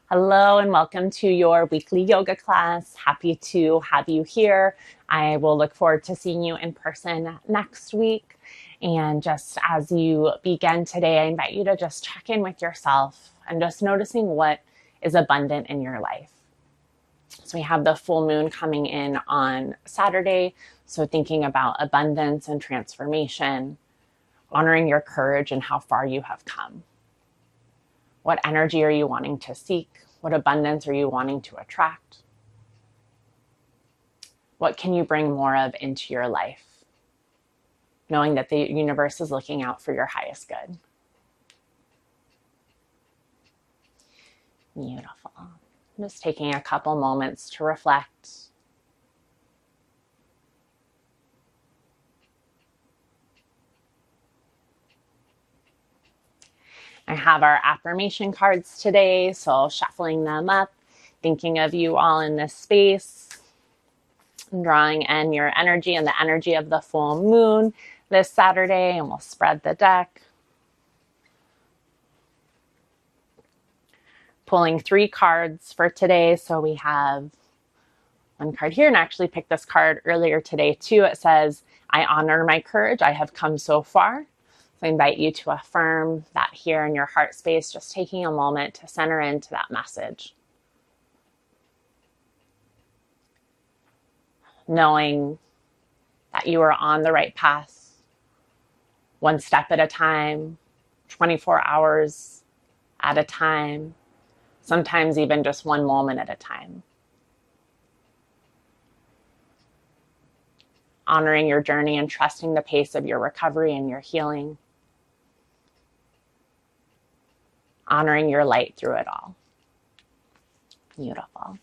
Hello and welcome to your weekly yoga class. Happy to have you here. I will look forward to seeing you in person next week. And just as you begin today, I invite you to just check in with yourself and just noticing what is abundant in your life. So we have the full moon coming in on Saturday. So thinking about abundance and transformation, honoring your courage and how far you have come. What energy are you wanting to seek? What abundance are you wanting to attract? What can you bring more of into your life? Knowing that the universe is looking out for your highest good. Beautiful. Just taking a couple moments to reflect. I have our affirmation cards today, so shuffling them up, thinking of you all in this space, drawing in your energy and the energy of the full moon this Saturday, and we'll spread the deck. Pulling 3 cards for today, so we have one card here, and I actually picked this card earlier today too. It says, I honor my courage, I have come so far. So I invite you to affirm that here in your heart space, just taking a moment to center into that message. Knowing that you are on the right path, one step at a time, 24 hours at a time, sometimes even just one moment at a time. Honoring your journey and trusting the pace of your recovery and your healing. Honoring your light through it all. Beautiful.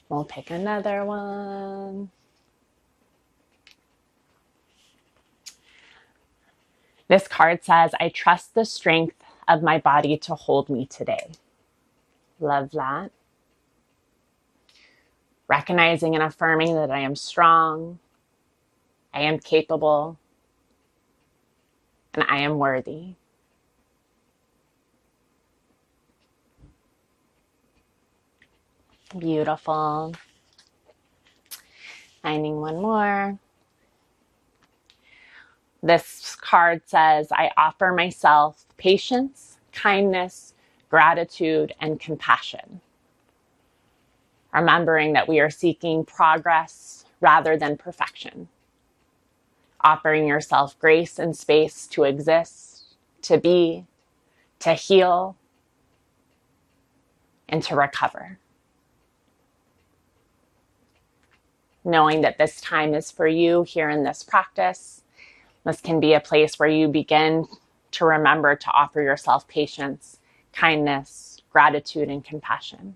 We'll pick another one. This card says, I trust the strength of my body to hold me today. Love that. Recognizing and affirming that I am strong, I am capable, and I am worthy. Beautiful. Finding one more. This card says, I offer myself patience, kindness, gratitude, and compassion. Remembering that we are seeking progress rather than perfection. Offering yourself grace and space to exist, to be, to heal, and to recover. Knowing that this time is for you here in this practice. This can be a place where you begin to remember to offer yourself patience, kindness, gratitude, and compassion.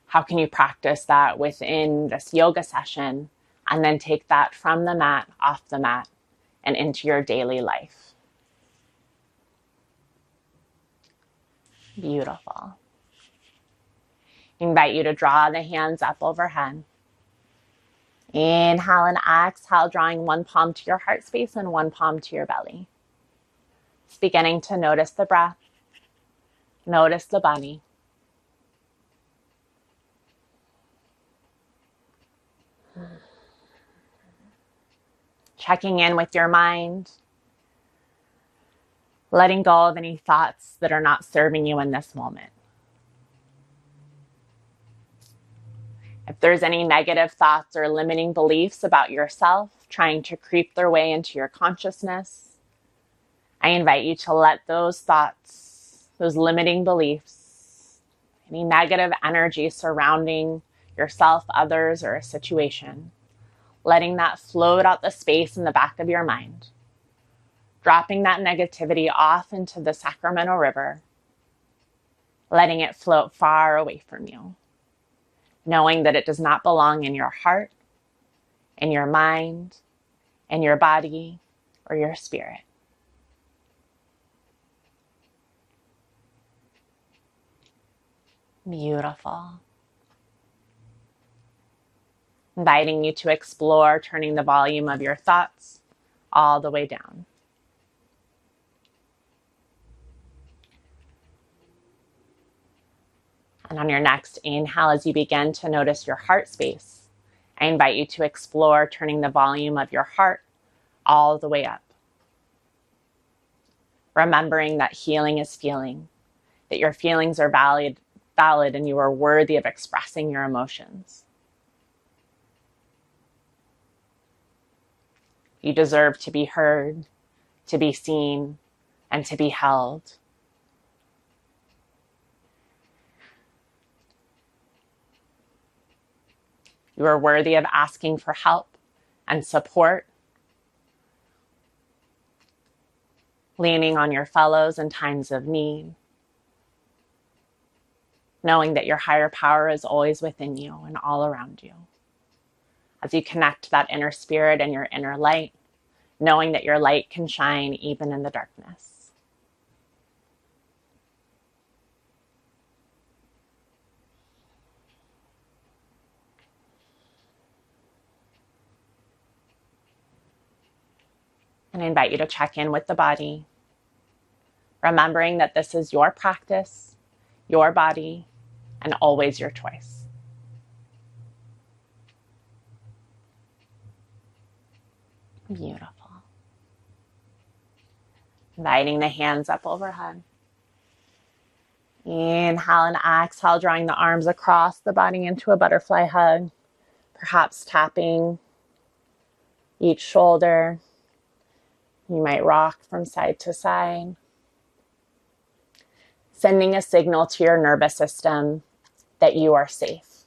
How can you practice that within this yoga session and then take that from the mat, off the mat, and into your daily life? Beautiful. I invite you to draw the hands up overhead. Inhale and exhale, drawing one palm to your heart space and one palm to your belly. Just beginning to notice the breath, notice the body. Checking in with your mind, letting go of any thoughts that are not serving you in this moment. If there's any negative thoughts or limiting beliefs about yourself trying to creep their way into your consciousness, I invite you to let those thoughts, those limiting beliefs, any negative energy surrounding yourself, others, or a situation, letting that float out the space in the back of your mind, dropping that negativity off into the Sacramento River, letting it float far away from you. Knowing that it does not belong in your heart, in your mind, in your body, or your spirit. Beautiful. Inviting you to explore turning the volume of your thoughts all the way down. And on your next inhale, as you begin to notice your heart space, I invite you to explore turning the volume of your heart all the way up. Remembering that healing is feeling, that your feelings are valid, and you are worthy of expressing your emotions. You deserve to be heard, to be seen, and to be held. You are worthy of asking for help and support, leaning on your fellows in times of need, knowing that your higher power is always within you and all around you. As you connect that inner spirit and your inner light, knowing that your light can shine even in the darkness. And I invite you to check in with the body, remembering that this is your practice, your body, and always your choice. Beautiful. Inviting the hands up overhead. Inhale and exhale, drawing the arms across the body into a butterfly hug, perhaps tapping each shoulder. You might rock from side to side, sending a signal to your nervous system that you are safe.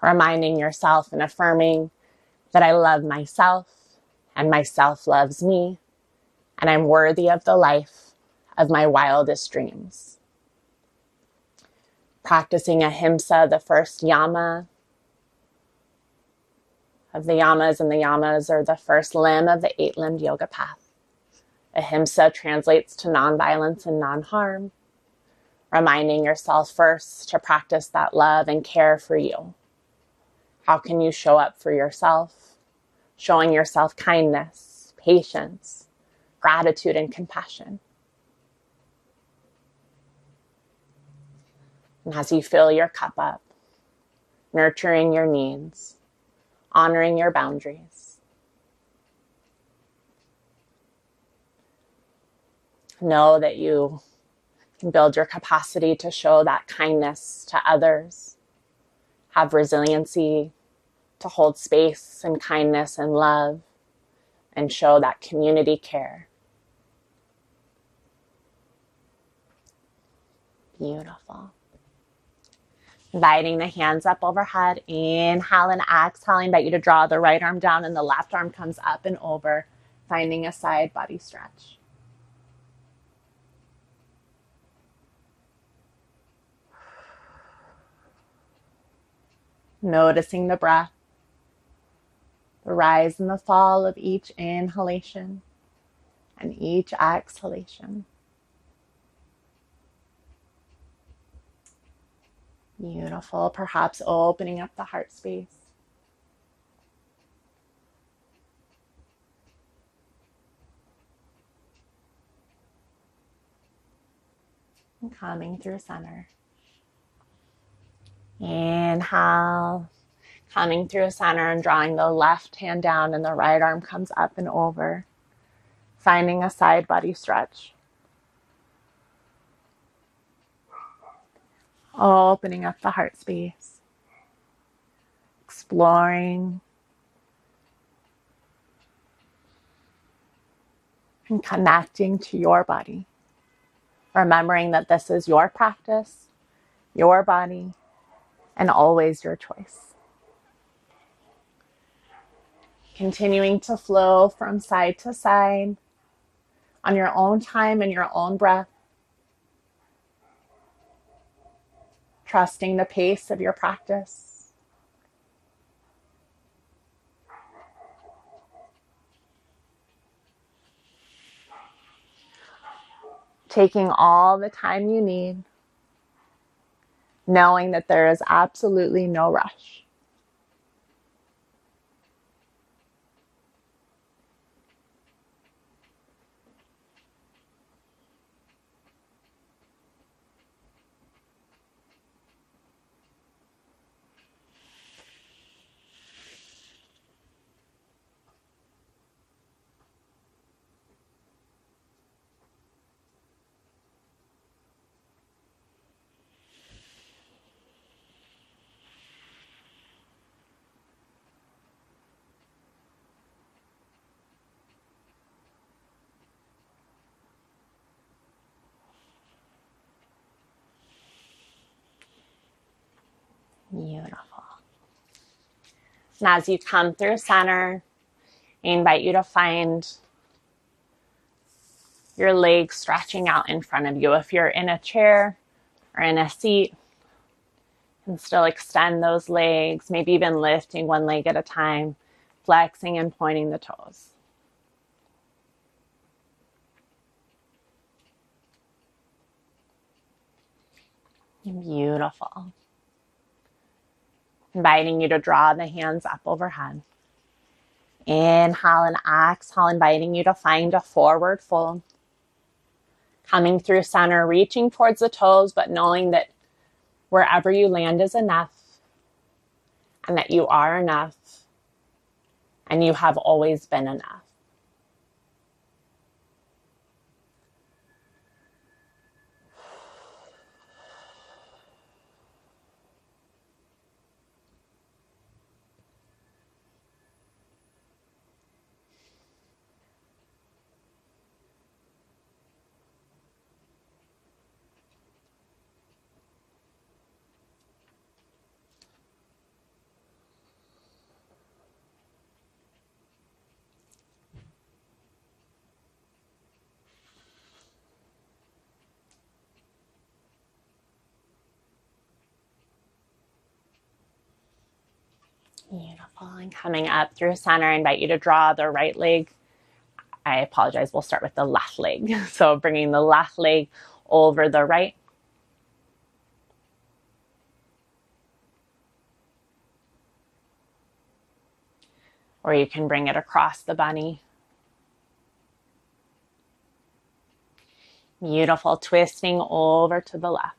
Reminding yourself and affirming that I love myself and myself loves me, and I'm worthy of the life of my wildest dreams. Practicing ahimsa, the first yama of the yamas, and the yamas are the first limb of the 8-limbed yoga path. Ahimsa translates to nonviolence and non-harm, reminding yourself first to practice that love and care for you. How can you show up for yourself? Showing yourself kindness, patience, gratitude, and compassion. And as you fill your cup up, nurturing your needs, honoring your boundaries, know that you can build your capacity to show that kindness to others, have resiliency to hold space and kindness and love, and show that community care. Beautiful. Inviting the hands up overhead. Inhale and exhale. I invite you to draw the right arm down and the left arm comes up and over, finding a side body stretch. Noticing the breath, the rise and the fall of each inhalation and each exhalation. Beautiful. Perhaps opening up the heart space. And coming through center. Inhale, coming through center and drawing the left hand down and the right arm comes up and over, finding a side body stretch. Opening up the heart space, exploring and connecting to your body, remembering that this is your practice, your body, and always your choice. Continuing to flow from side to side on your own time and your own breath, trusting the pace of your practice. Taking all the time you need knowing that there is absolutely no rush. Beautiful. And as you come through center, I invite you to find your legs stretching out in front of you. If you're in a chair or in a seat, you can still extend those legs, maybe even lifting one leg at a time, flexing and pointing the toes. Beautiful. Inviting you to draw the hands up overhead. Inhale and exhale, inviting you to find a forward fold. Coming through center, reaching towards the toes, but knowing that wherever you land is enough, and that you are enough, and you have always been enough. Beautiful. And coming up through center, I invite you to draw the right leg. I apologize, we'll start with the left leg. So bringing the left leg over the right. Or you can bring it across the bunny. Beautiful. Twisting over to the left.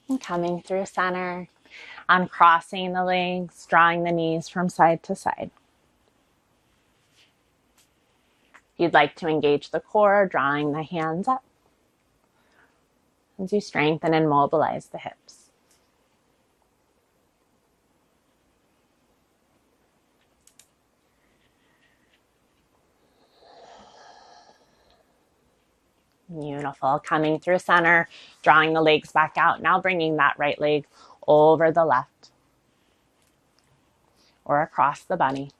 And coming through center, uncrossing the legs, drawing the knees from side to side. If you'd like to engage the core, drawing the hands up as you strengthen and mobilize the hips. Beautiful. Coming through center, drawing the legs back out. Now bringing that right leg over the left or across the bunny.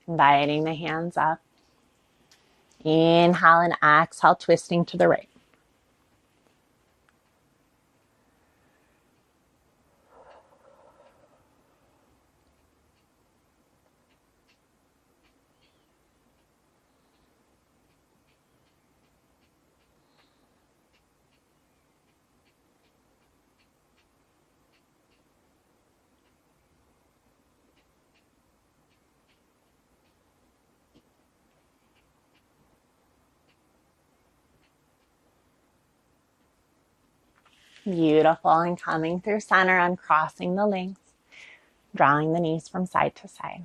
Inviting the hands up. Inhale and exhale, twisting to the right. Beautiful. And coming through center, uncrossing the legs, drawing the knees from side to side.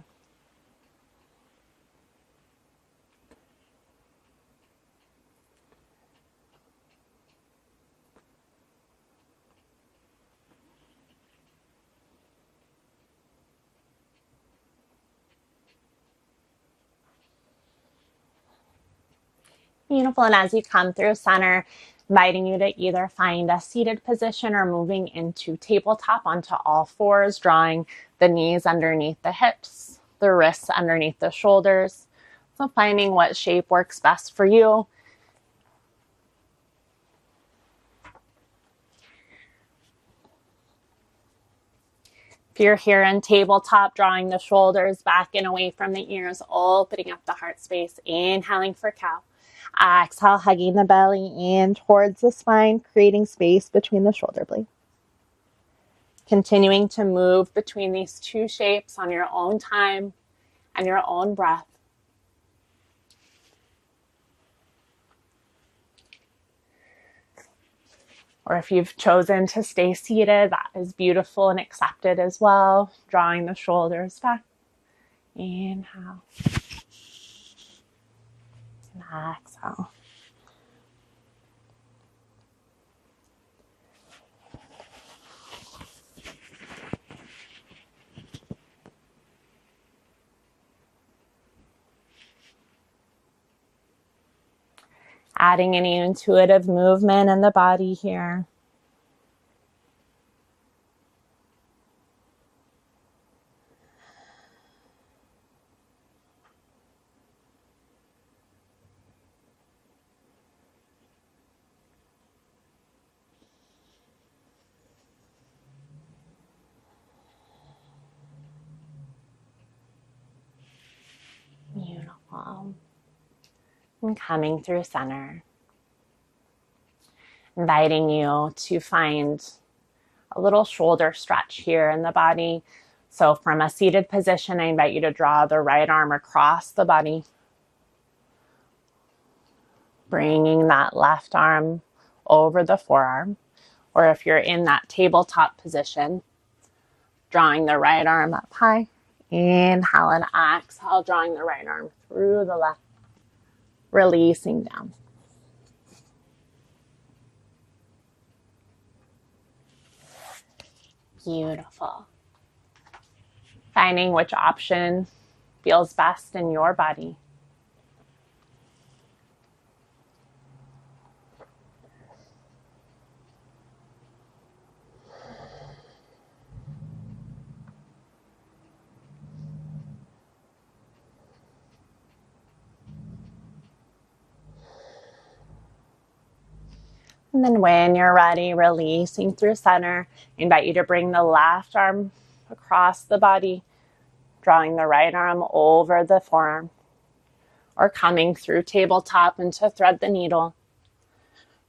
Beautiful. And as you come through center, inviting you to either find a seated position or moving into tabletop onto all fours, drawing the knees underneath the hips, the wrists underneath the shoulders. So finding what shape works best for you. If you're here in tabletop, drawing the shoulders back and away from the ears, opening up the heart space, inhaling for cow. Exhale, hugging the belly in towards the spine, creating space between the shoulder blades. Continuing to move between these two shapes on your own time and your own breath. Or if you've chosen to stay seated, that is beautiful and accepted as well. Drawing the shoulders back. Inhale. And exhale. Adding any intuitive movement in the body here. Beautiful. And coming through center. Inviting you to find a little shoulder stretch here in the body. So from a seated position, I invite you to draw the right arm across the body. Bringing that left arm over the forearm. Or if you're in that tabletop position, drawing the right arm up high. Inhale and exhale, drawing the right arm through the left. Releasing down. Beautiful. Finding which option feels best in your body. And then when you're ready, releasing through center, I invite you to bring the left arm across the body, drawing the right arm over the forearm, or coming through tabletop into thread the needle,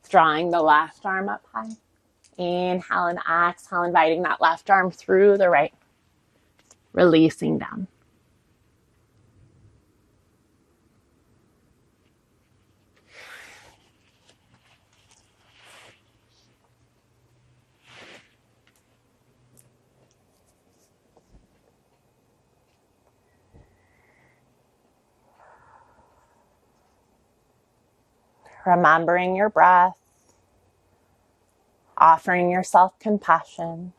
drawing the left arm up high. Inhale and exhale, inviting that left arm through the right, releasing down. Remembering your breath, offering yourself compassion,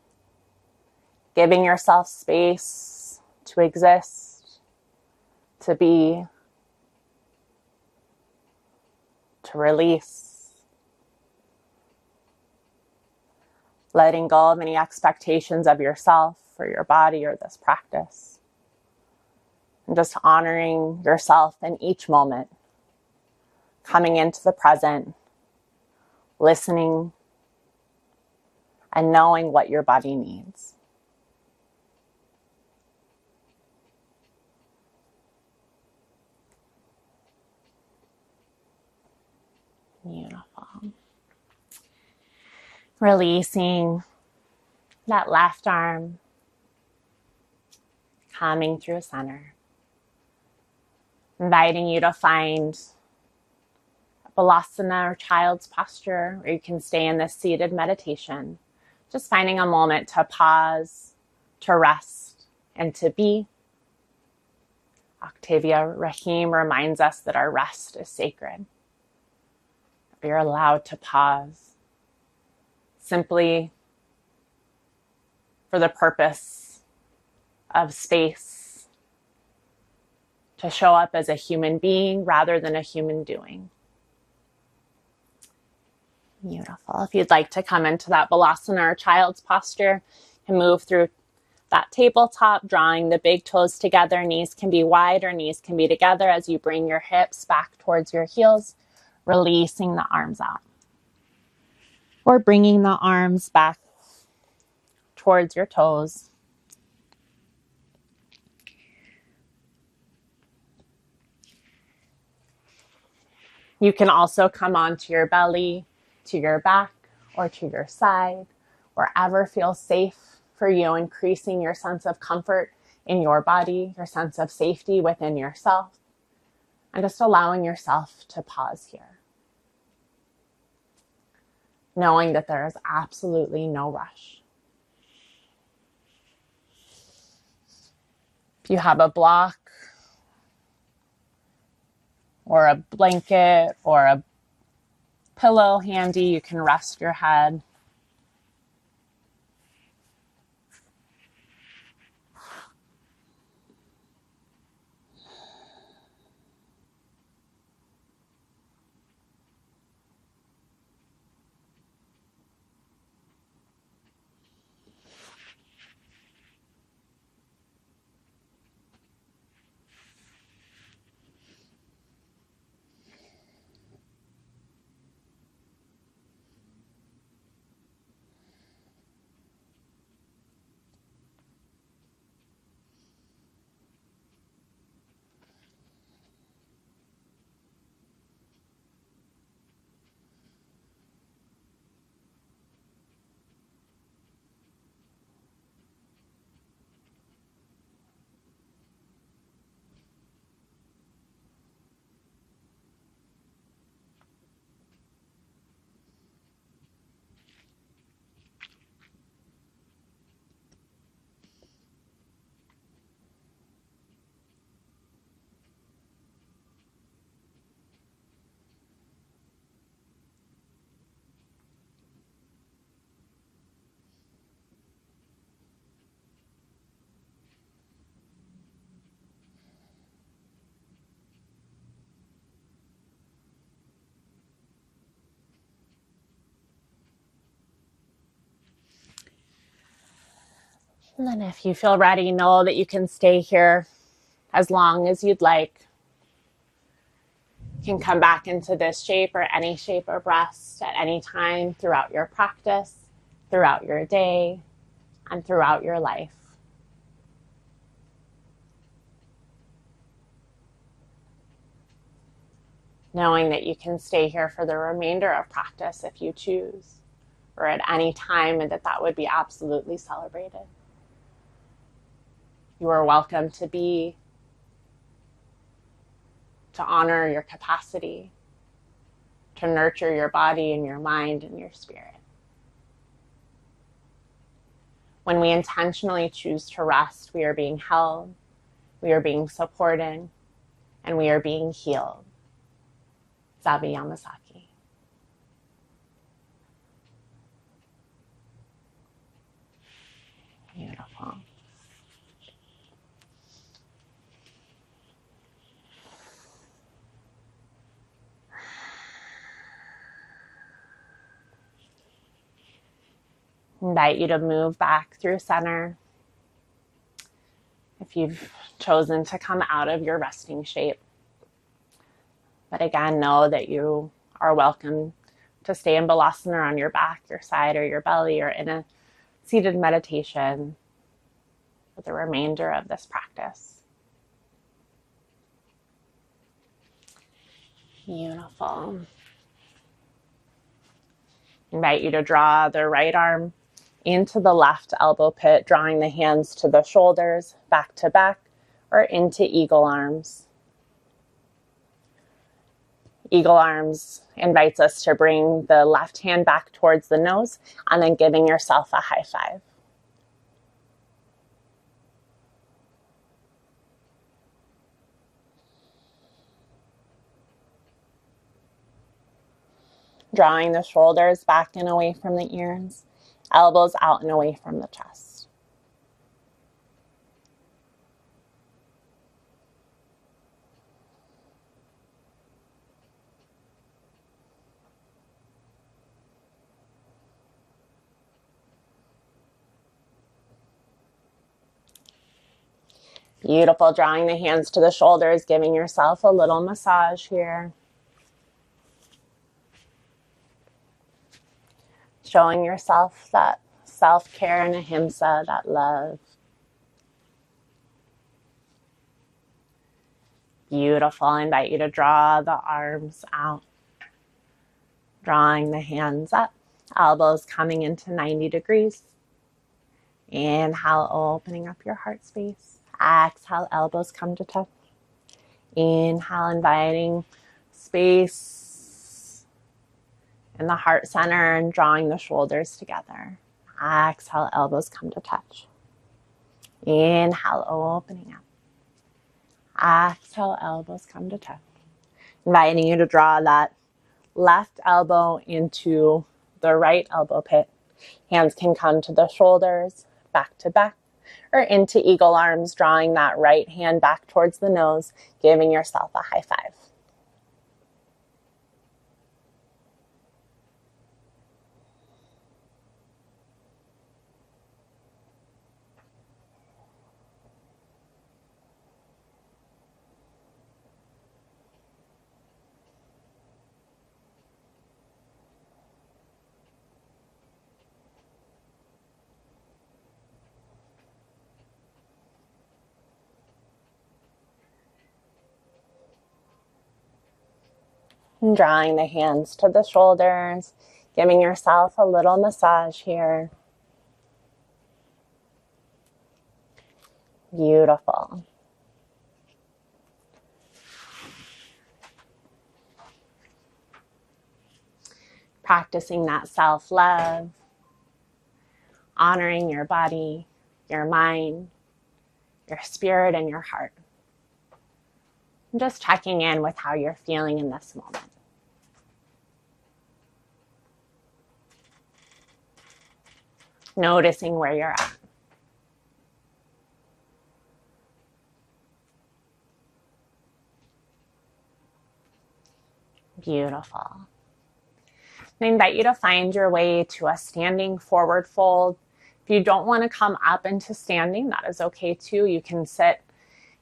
giving yourself space to exist, to be, to release, letting go of any expectations of yourself or your body or this practice, and just honoring yourself in each moment. Coming into the present, listening, and knowing what your body needs. Beautiful. Releasing that left arm, coming through center. Inviting you to find Balasana or child's posture, where you can stay in this seated meditation. Just finding a moment to pause, to rest, and to be. Octavia Rahim reminds us that our rest is sacred. We are allowed to pause simply for the purpose of space, to show up as a human being rather than a human doing. Beautiful. If you'd like to come into that Balasana or child's posture and move through that tabletop, drawing the big toes together. Knees can be wide or knees can be together as you bring your hips back towards your heels, releasing the arms out. Or bringing the arms back towards your toes. You can also come onto your belly, to your back, or to your side, wherever feels safe for you, increasing your sense of comfort in your body, your sense of safety within yourself, and just allowing yourself to pause here. Knowing that there is absolutely no rush. If you have a block or a blanket or a pillow handy, you can rest your head. And then if you feel ready, know that you can stay here as long as you'd like. You can come back into this shape or any shape of rest at any time throughout your practice, throughout your day, and throughout your life. Knowing that you can stay here for the remainder of practice if you choose, or at any time, and that would be absolutely celebrated. You are welcome to be, to honor your capacity, to nurture your body and your mind and your spirit. When we intentionally choose to rest, we are being held, we are being supported, and we are being healed. Zabi Yamasaki. Beautiful. Invite you to move back through center. If you've chosen to come out of your resting shape. But again, know that you are welcome to stay in Balasana on your back, your side, or your belly, or in a seated meditation for the remainder of this practice. Beautiful. Invite you to draw the right arm into the left elbow pit, drawing the hands to the shoulders, back to back, or into eagle arms. Eagle arms invites us to bring the left hand back towards the nose and then giving yourself a high five. Drawing the shoulders back and away from the ears, elbows out and away from the chest. Beautiful. Drawing the hands to the shoulders, giving yourself a little massage here. Showing yourself that self-care and ahimsa, that love. Beautiful. I invite you to draw the arms out. Drawing the hands up. Elbows coming into 90 degrees. Inhale, opening up your heart space. Exhale, elbows come to touch. Inhale, inviting space in the heart center and drawing the shoulders together. Exhale, elbows come to touch. Inhale, opening up. Exhale, elbows come to touch. Inviting you to draw that left elbow into the right elbow pit. Hands can come to the shoulders, back to back, or into eagle arms, drawing that right hand back towards the nose, giving yourself a high five. And drawing the hands to the shoulders, giving yourself a little massage here. Beautiful. Practicing that self-love, honoring your body, your mind, your spirit, and your heart. And just checking in with how you're feeling in this moment. Noticing where you're at. Beautiful. I invite you to find your way to a standing forward fold. If you don't want to come up into standing, that is okay too. You can sit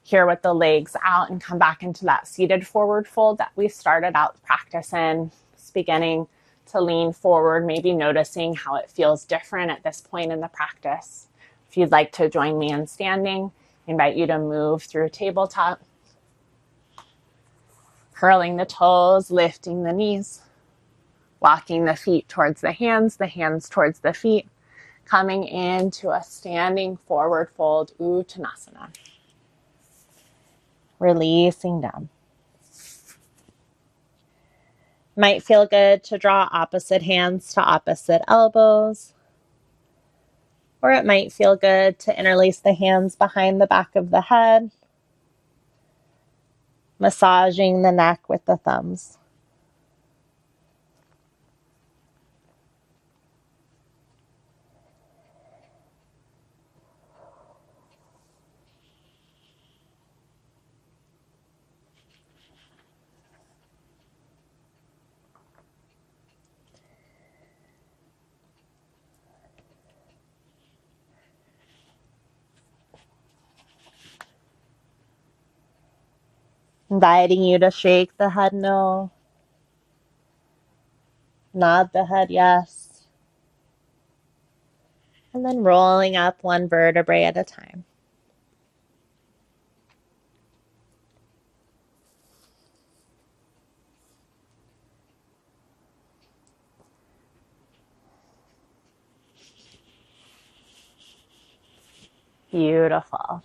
here with the legs out and come back into that seated forward fold that we started out the practice in. Just beginning to lean forward, maybe noticing how it feels different at this point in the practice. If you'd like to join me in standing, I invite you to move through tabletop, curling the toes, lifting the knees, walking the feet towards the hands towards the feet, coming into a standing forward fold, Uttanasana. Releasing down. Might feel good to draw opposite hands to opposite elbows, or it might feel good to interlace the hands behind the back of the head, massaging the neck with the thumbs. Inviting you to shake the head no, nod the head yes, and then rolling up one vertebrae at a time. Beautiful.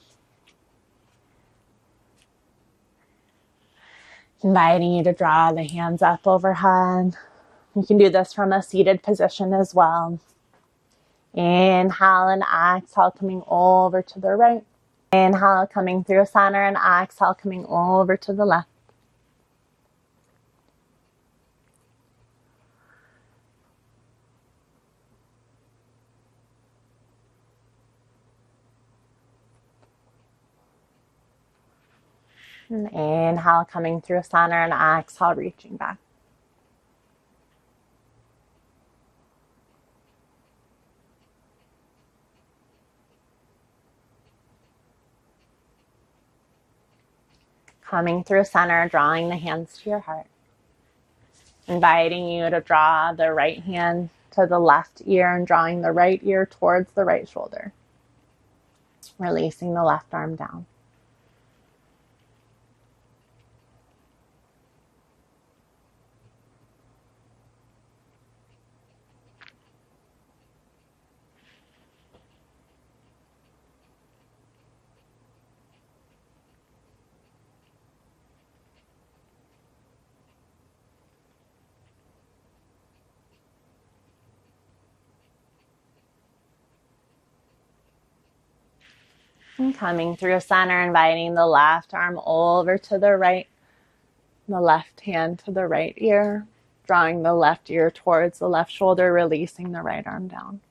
Inviting you to draw the hands up overhead. You can do this from a seated position as well. Inhale and exhale, coming over to the right. Inhale, coming through center, and exhale, coming over to the left. And inhale, coming through center, and exhale, reaching back. Coming through center, drawing the hands to your heart. Inviting you to draw the right hand to the left ear and drawing the right ear towards the right shoulder. Releasing the left arm down. And coming through center, inviting the left arm over to the right, the left hand to the right ear, drawing the left ear towards the left shoulder, releasing the right arm down.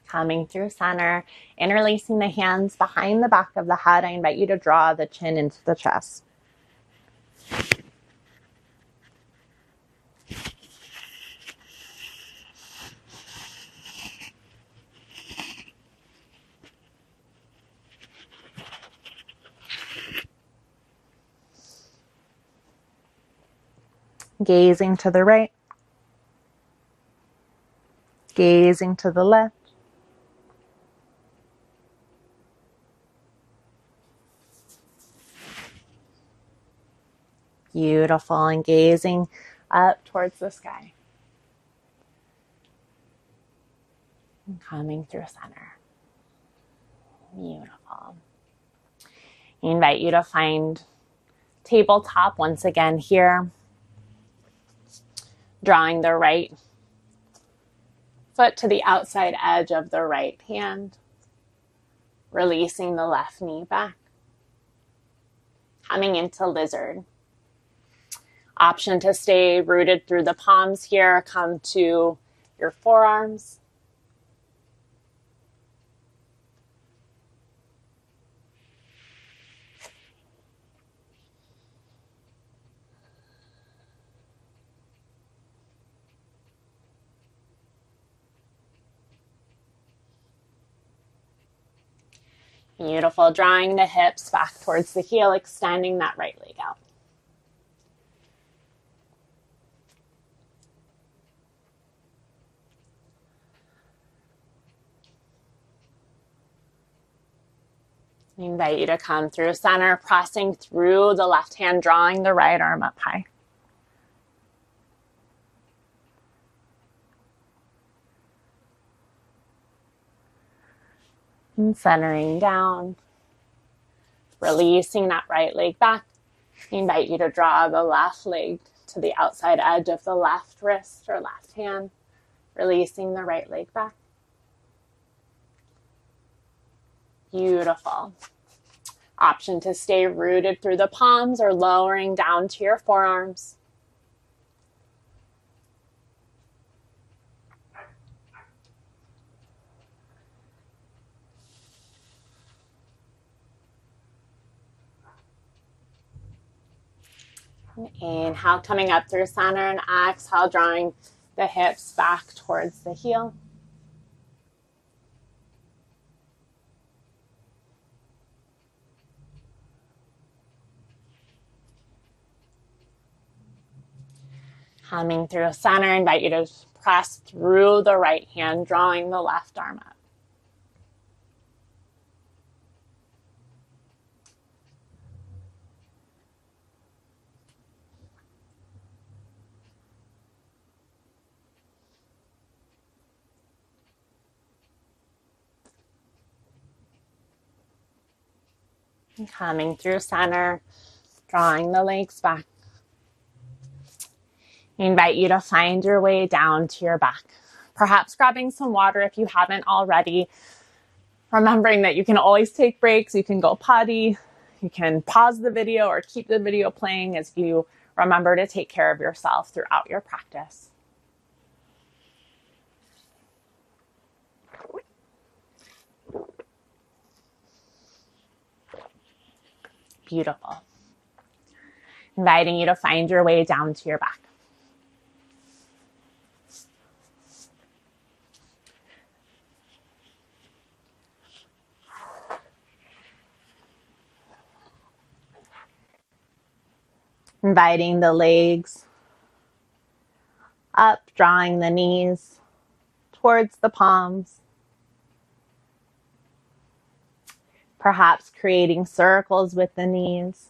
Coming through center, interlacing the hands behind the back of the head. I invite you to draw the chin into the chest. Gazing to the right, gazing to the left. Beautiful, and gazing up towards the sky. And coming through center. Beautiful. I invite you to find tabletop once again here. Drawing the right foot to the outside edge of the right hand. Releasing the left knee back. Coming into lizard. Option to stay rooted through the palms here. Come to your forearms. Beautiful. Drawing the hips back towards the heel, extending that right leg out. I invite you to come through center, pressing through the left hand, drawing the right arm up high. And centering down, releasing that right leg back. I invite you to draw the left leg to the outside edge of the left wrist or left hand, releasing the right leg back. Beautiful. Option to stay rooted through the palms or lowering down to your forearms. Inhale, coming up through center, and exhale, drawing the hips back towards the heel. Coming through center, invite you to press through the right hand, drawing the left arm up. And coming through center, drawing the legs back. I invite you to find your way down to your back. Perhaps grabbing some water if you haven't already. Remembering that you can always take breaks. You can go potty. You can pause the video or keep the video playing as you remember to take care of yourself throughout your practice. Beautiful. Inviting you to find your way down to your back. Inviting the legs up, drawing the knees towards the palms. Perhaps creating circles with the knees.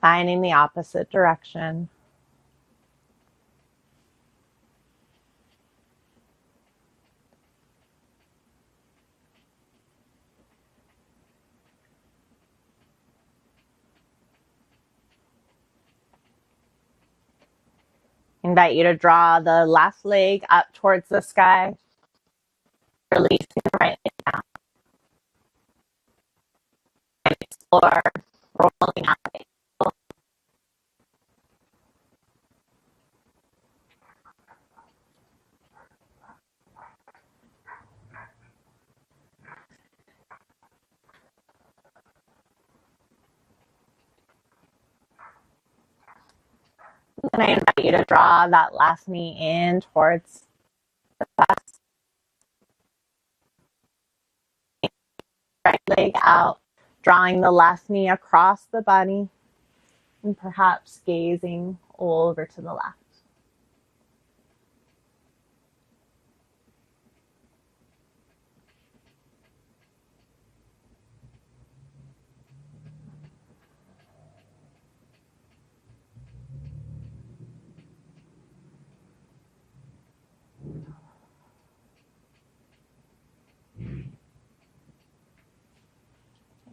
Finding the opposite direction. Invite you to draw the left leg up towards the sky. Releasing the right leg down. And explore rolling out the ankle. And I invite you to draw that left knee in towards the chest. Right leg out, drawing the left knee across the body, and perhaps gazing over to the left.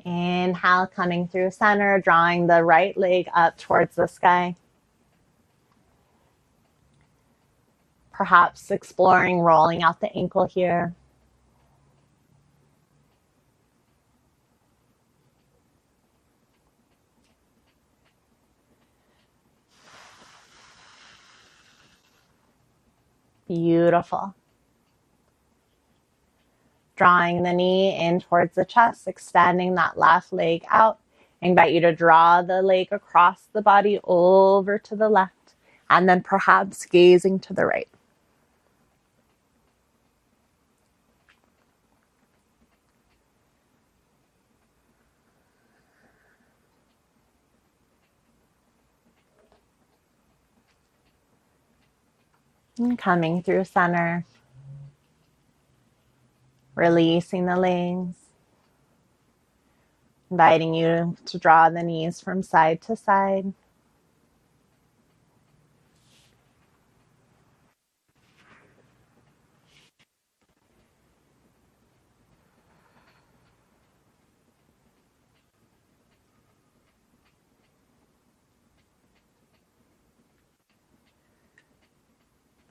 Inhale, coming through center, drawing the right leg up towards the sky. Perhaps exploring rolling out the ankle here. Beautiful. Drawing the knee in towards the chest, extending that left leg out. I invite you to draw the leg across the body over to the left, and then perhaps gazing to the right. And coming through center, releasing the legs, inviting you to draw the knees from side to side.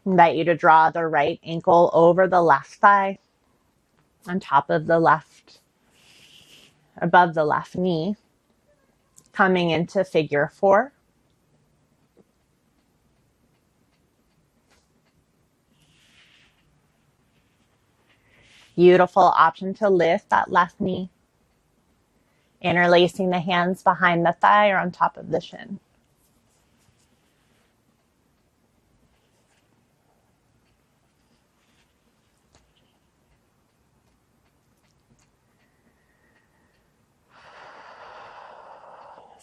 Invite you to draw the right ankle over the left thigh, on top of the left, above the left knee, coming into figure 4. Beautiful option to lift that left knee, interlacing the hands behind the thigh or on top of the shin.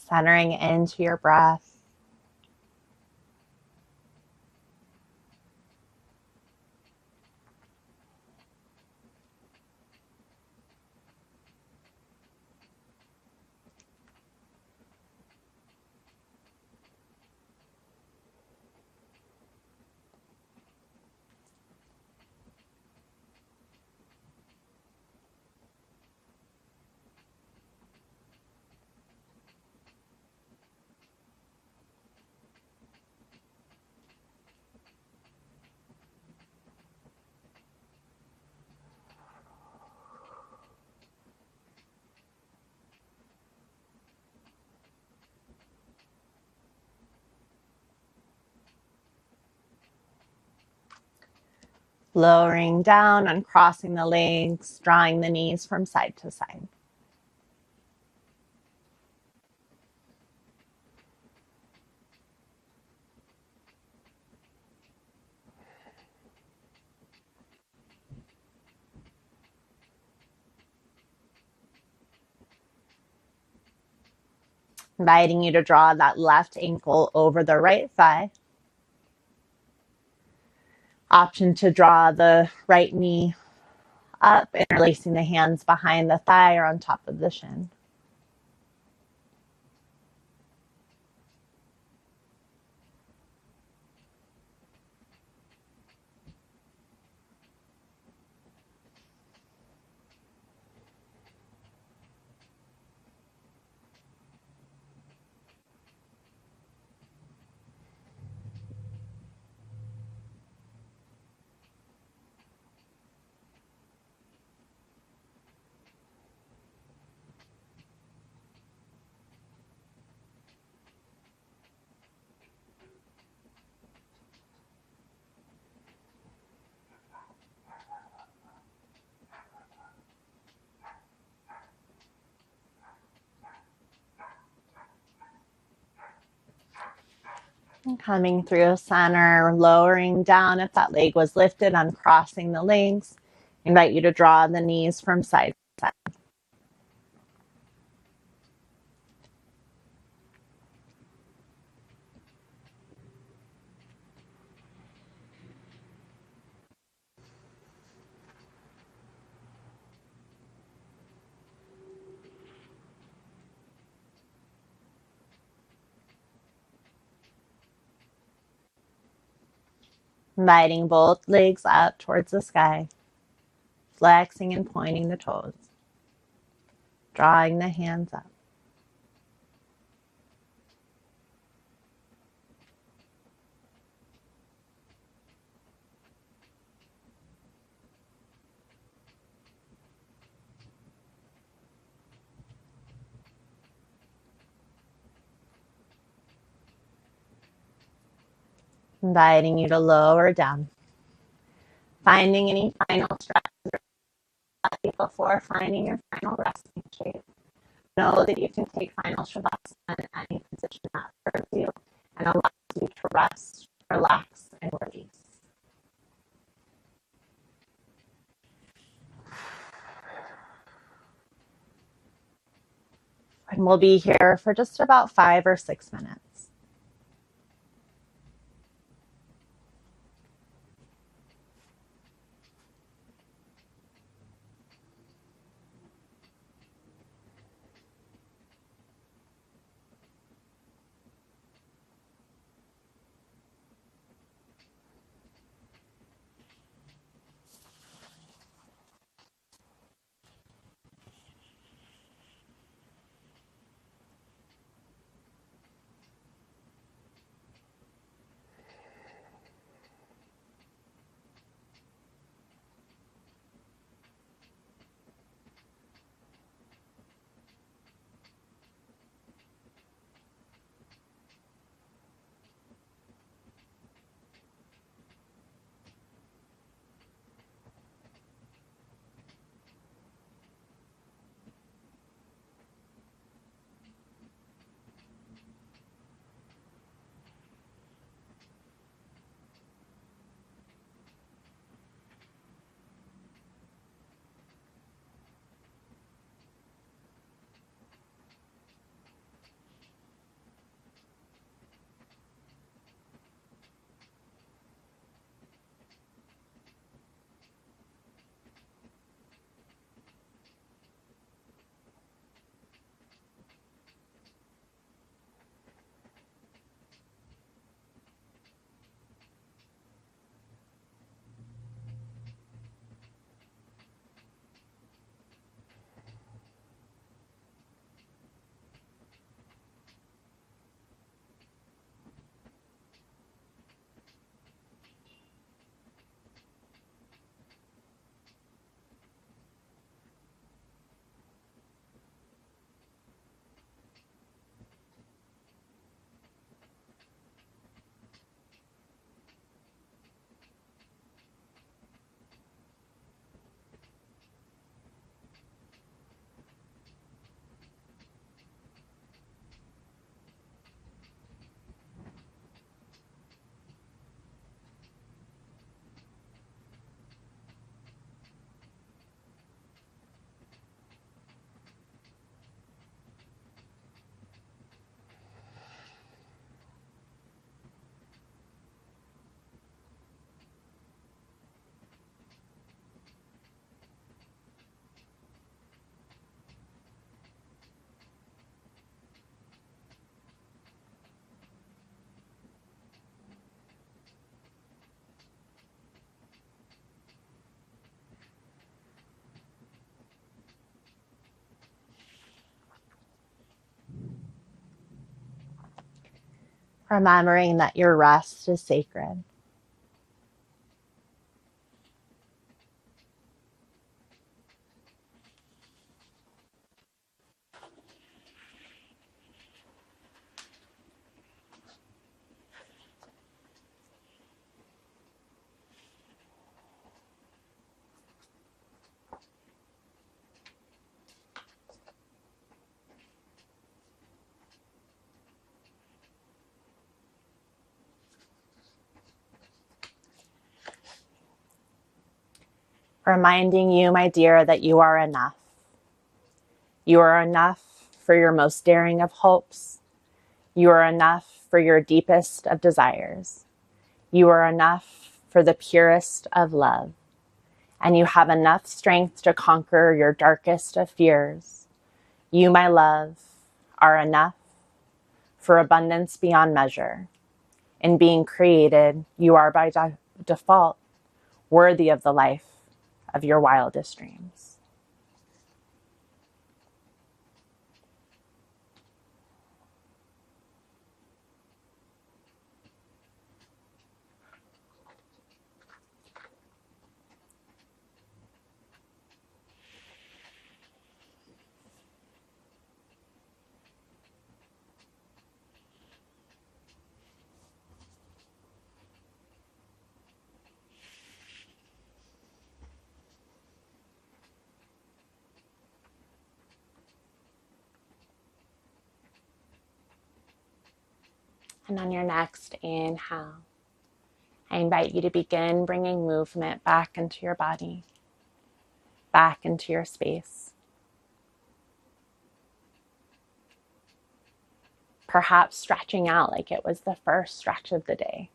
Centering into your breath. Lowering down, uncrossing the legs, drawing the knees from side to side. Inviting you to draw that left ankle over the right thigh. Option to draw the right knee up, interlacing the hands behind the thigh or on top of the shin. And coming through center, lowering down if that leg was lifted, uncrossing the legs. Invite you to draw the knees from side to side. Inviting both legs up towards the sky, flexing and pointing the toes, drawing the hands up. Inviting you to lower down, finding any final stretches before finding your final resting shape. Know that you can take final shavasana in any position that serves you and allows you to rest, relax, and release. And we'll be here for just about 5 or 6 minutes. remembering that your rest is sacred. Reminding you, my dear, that you are enough. You are enough for your most daring of hopes. You are enough for your deepest of desires. You are enough for the purest of love. And you have enough strength to conquer your darkest of fears. You, my love, are enough for abundance beyond measure. In being created, you are by default worthy of the life of your wildest dreams. And on your next inhale, I invite you to begin bringing movement back into your body, back into your space. Perhaps stretching out like it was the first stretch of the day.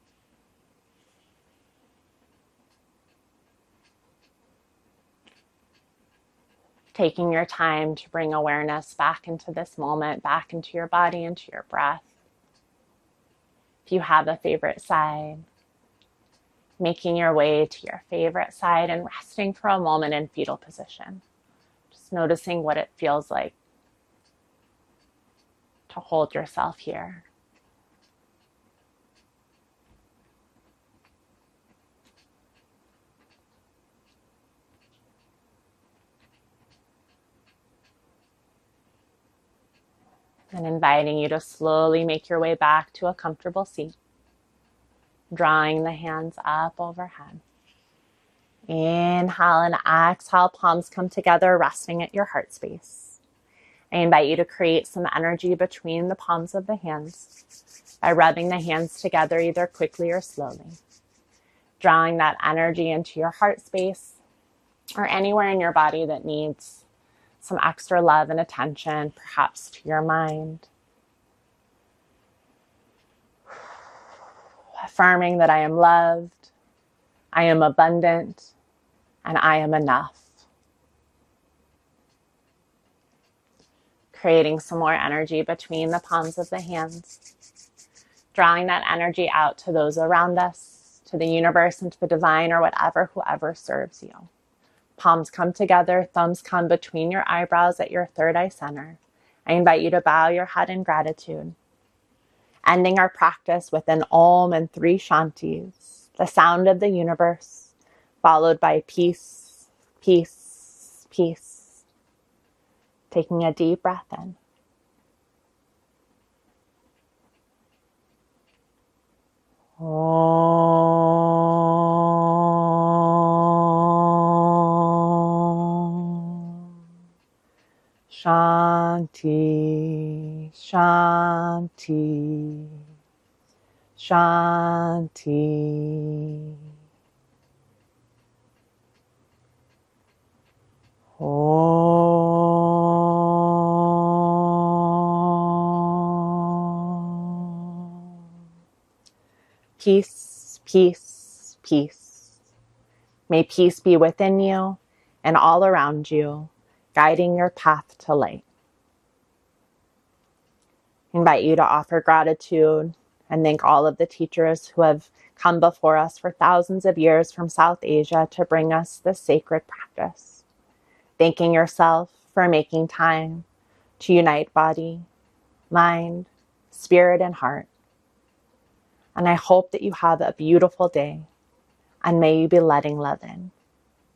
Taking your time to bring awareness back into this moment, back into your body, into your breath. If you have a favorite side, making your way to your favorite side and resting for a moment in fetal position. Just noticing what it feels like to hold yourself here. And inviting you to slowly make your way back to a comfortable seat, drawing the hands up overhead. Inhale and exhale, palms come together, resting at your heart space. I invite you to create some energy between the palms of the hands by rubbing the hands together either quickly or slowly. Drawing that energy into your heart space or anywhere in your body that needs some extra love and attention, perhaps to your mind. Affirming that I am loved, I am abundant, and I am enough. Creating some more energy between the palms of the hands. Drawing that energy out to those around us, to the universe and to the divine or whoever serves you. Palms come together, thumbs come between your eyebrows at your third eye center. I invite you to bow your head in gratitude. Ending our practice with an Om and 3 Shantis, the sound of the universe, followed by peace, peace, peace. Taking a deep breath in. Shanti, Shanti, Shanti. Peace, peace, peace. May peace be within you and all around you, guiding your path to light. I invite you to offer gratitude and thank all of the teachers who have come before us for thousands of years from South Asia to bring us this sacred practice. Thanking yourself for making time to unite body, mind, spirit, and heart. And I hope that you have a beautiful day, and may you be letting love in.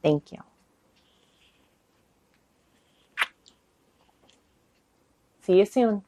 Thank you. See you soon.